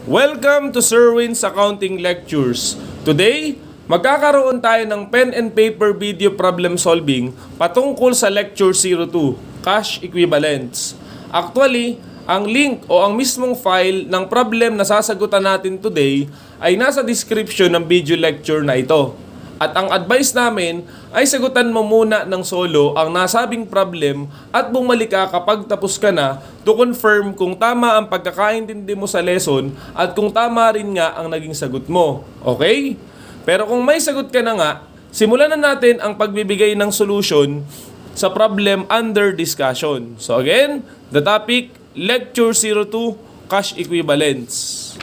Welcome to Sir Win's Accounting Lectures. Today, magkakaroon tayo ng pen and paper video problem solving patungkol sa Lecture 02, Cash Equivalents. Actually, ang link o ang mismong file ng problem na sasagutan natin today ay nasa description ng video lecture na ito. At ang advice namin ay sagutan mo muna ng solo ang nasabing problem at bumalik ka kapag tapos ka na to confirm kung tama ang pagkakaintindi mo sa lesson at kung tama rin nga ang naging sagot mo. Okay? Pero kung may sagot ka na nga, simulan na natin ang pagbibigay ng solution sa problem under discussion. So again, the topic, Lecture 02, Cash Equivalents.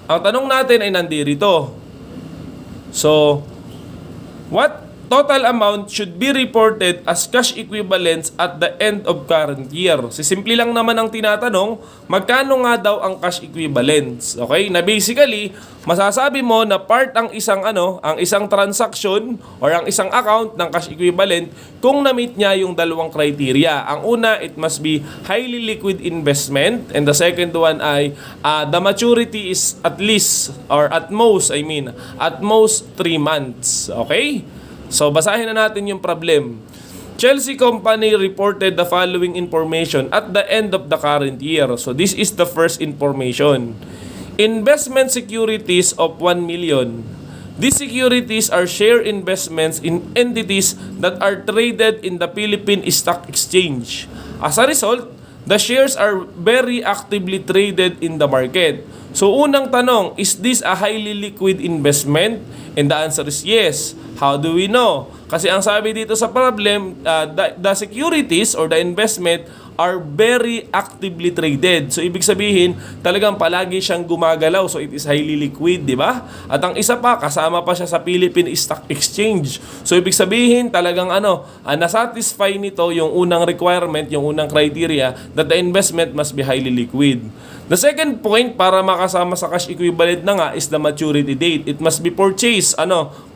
Ang tanong natin ay nandito. So, what total amount should be reported as cash equivalents at the end of current year? Simple lang naman ang tinatanong, magkano nga daw ang cash equivalents? Okay? Na basically, masasabi mo na part ang isang transaction or ang isang account ng cash equivalent kung na-meet niya yung dalawang criteria. Ang una, it must be highly liquid investment, and the second one ay the maturity is at least or at most 3 months. Okay? So, basahin na natin yung problem. Chelsea Company reported the following information at the end of the current year. So, this is the first information. Investment securities of 1 million. These securities are share investments in entities that are traded in the Philippine Stock Exchange. As a result, the shares are very actively traded in the market. So, unang tanong, is this a highly liquid investment? And the answer is yes. How do we know? Kasi ang sabi dito sa problem, the securities or the investment are very actively traded. So, ibig sabihin, talagang palagi siyang gumagalaw. So, it is highly liquid, di ba? At ang isa pa, kasama pa siya sa Philippine Stock Exchange. So, ibig sabihin, talagang nasatisfy nito yung unang requirement, yung unang criteria that the investment must be highly liquid. The second point para makasama sa cash equivalent na nga is the maturity date. It must be purchased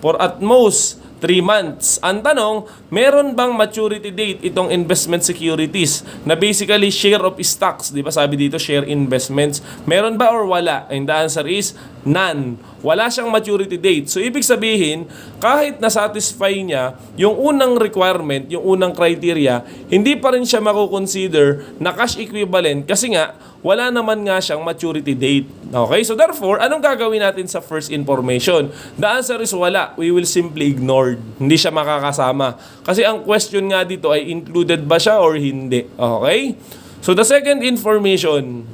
for at most 3 months. Ang tanong, meron bang maturity date itong investment securities na basically share of stocks, di ba sabi dito share investments? Meron ba or wala? And the answer is none. Wala siyang maturity date. So, ibig sabihin, kahit na-satisfy niya yung unang requirement, yung unang criteria, hindi pa rin siya makukonsider na cash equivalent kasi nga, wala naman nga siyang maturity date. Okay? So, therefore, anong gagawin natin sa first information? The answer is wala. We will simply ignore. Hindi siya makakasama. Kasi ang question nga dito ay included ba siya or hindi. Okay? So, the second information,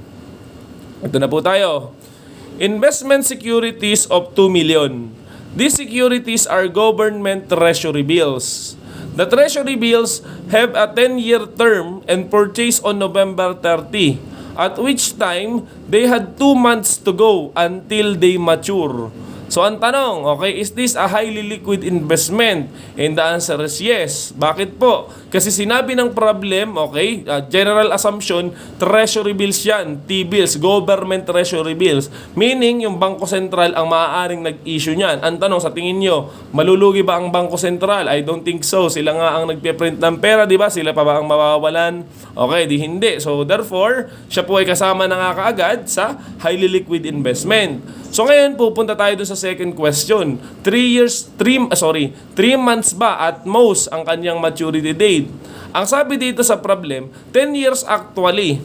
ito na po tayo. Investment securities of 2 million. These securities are government treasury bills. The treasury bills have a 10-year term and purchased on November 30, at which time they had 2 months to go until they mature. So, ang tanong, okay, is this a highly liquid investment? And the answer is yes. Bakit po? Kasi sinabi ng problem, okay, general assumption, treasury bills yan, T-bills, government treasury bills. Meaning, yung Bangko Sentral ang maaaring nag-issue niyan. Ang tanong, sa tingin nyo, malulugi ba ang Bangko Sentral? I don't think so. Sila nga ang nagpe-print ng pera, di ba? Sila pa ba ang mawawalan? Okay, di hindi. So, therefore, siya po ay kasama na nga kaagad sa highly liquid investment. So ngayon pupunta tayo dun sa second question. 3 months ba at most ang kanyang maturity date? Ang sabi dito sa problem, 10 years actually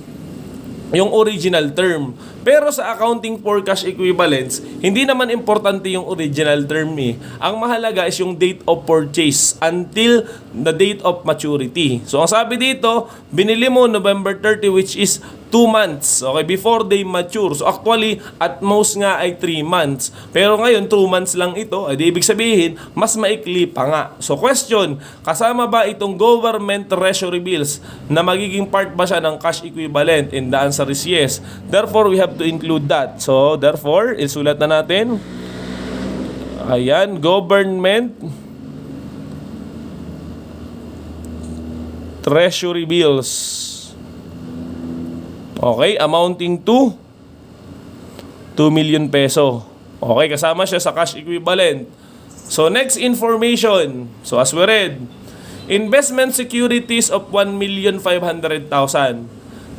yung original term. Pero sa accounting for cash equivalents, hindi naman importante yung original term eh. Ang mahalaga is yung date of purchase until the date of maturity. So ang sabi dito, binili mo November 30 which is 2 months, okay, before they mature. So actually, at most nga ay 3 months. Pero ngayon, 2 months lang ito. Ay, ibig sabihin, mas maikli pa nga. So question, kasama ba itong government treasury bills na magiging part ba siya ng cash equivalent? And the answer is yes. Therefore, we have to include that. So therefore, isulat na natin. Ayan, government treasury bills. Okay, amounting to 2 million peso. Okay, kasama siya sa cash equivalent. So, next information. So, as we read, investment securities of 1,500,000.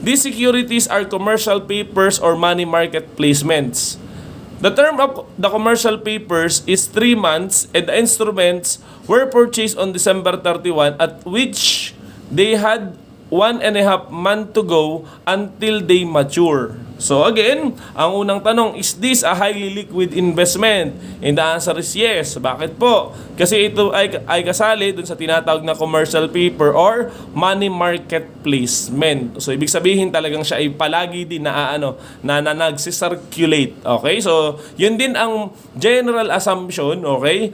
These securities are commercial papers or money market placements. The term of the commercial papers is 3 months and the instruments were purchased on December 31 at which they had 1.5 month to go until they mature. So again, ang unang tanong, is this a highly liquid investment? And the answer is yes. Bakit po? Kasi ito ay kasali dun sa tinatawag na commercial paper or money market placement. So ibig sabihin talagang siya ay palagi din na nagsisirculate. Okay? So yun din ang general assumption, okay?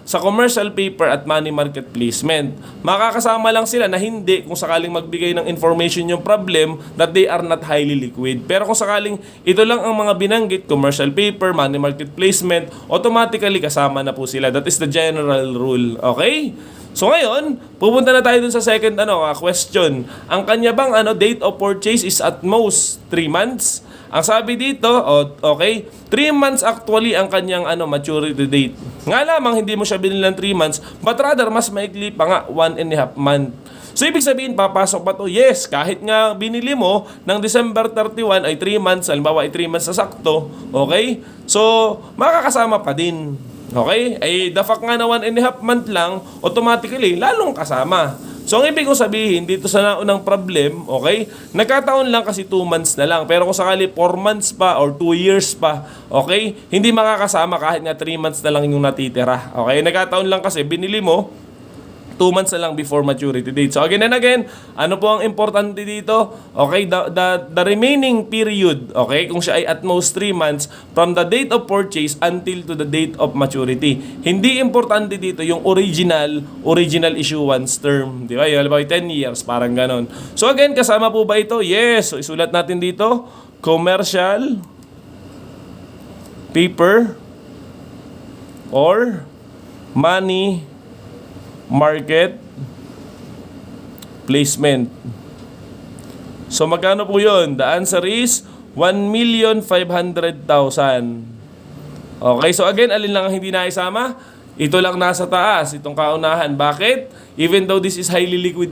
Sa commercial paper at money market placement. Makakasama lang sila na hindi kung sakaling magbigay ng information yung problem that they are not highly liquid. Pero kung sakaling ito lang ang mga binanggit, commercial paper, money market placement, automatically kasama na po sila. That is the general rule. Okay? So ngayon, pupunta na tayo dun sa second question. Ang kanya bang date of purchase is at most 3 months? Ang sabi dito, okay, 3 months actually ang kanyang maturity date. Nga lamang hindi mo siya binili ng 3 months, but rather mas maikli pa nga 1.5 month. So ibig sabihin, papasok pa to? Yes, kahit nga binili mo ng December 31 ay 3 months, halimbawa ay 3 months na sakto, okay? So, makakasama pa din. Okay? Ay the fact nga na 1.5 month lang, automatically, lalong kasama. So, ang ibig kong sabihin, dito sa naunang problem, okay, nagkataon lang kasi 2 months na lang. Pero kung sakali 4 months pa or 2 years pa, okay, hindi makakasama kahit nga 3 months na lang yung natitira. Okay? Nagkataon lang kasi binili mo 2 months na lang before maturity date. So again and again, ano po ang importante dito? Okay, the remaining period, okay, kung siya ay at most 3 months from the date of purchase until to the date of maturity. Hindi importante dito yung original issuance term. Di ba? Yung halimbawa 10 years, parang ganon. So again, kasama po ba ito? Yes. So isulat natin dito, commercial paper or money market placement. So magkano po yun? The answer is 1,500,000. Okay, so again, alin lang ang hindi naisama? Ito lang nasa taas, itong kaunahan. Bakit? Even though this is highly liquid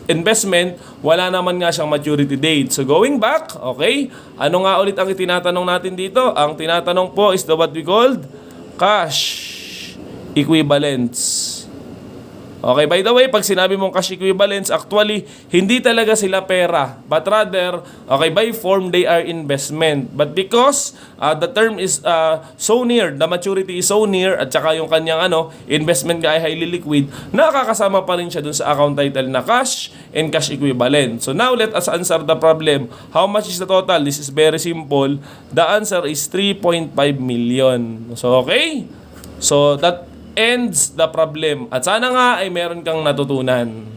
investment, wala naman nga siyang maturity date. So going back, okay, ano nga ulit ang itinatanong natin dito? Ang tinatanong po is what we called cash equivalents. Okay, by the way, pag sinabi mong cash equivalents, actually, hindi talaga sila pera. But rather, okay, by form, they are investment. But because the term is so near, the maturity is so near, at saka yung kanyang investment nga ay highly liquid, nakakasama pa rin siya dun sa account title na cash and cash equivalent. So now, let us answer the problem. How much is the total? This is very simple. The answer is 3.5 million. So, okay? So, that ends the problem. At sana nga ay meron kang natutunan.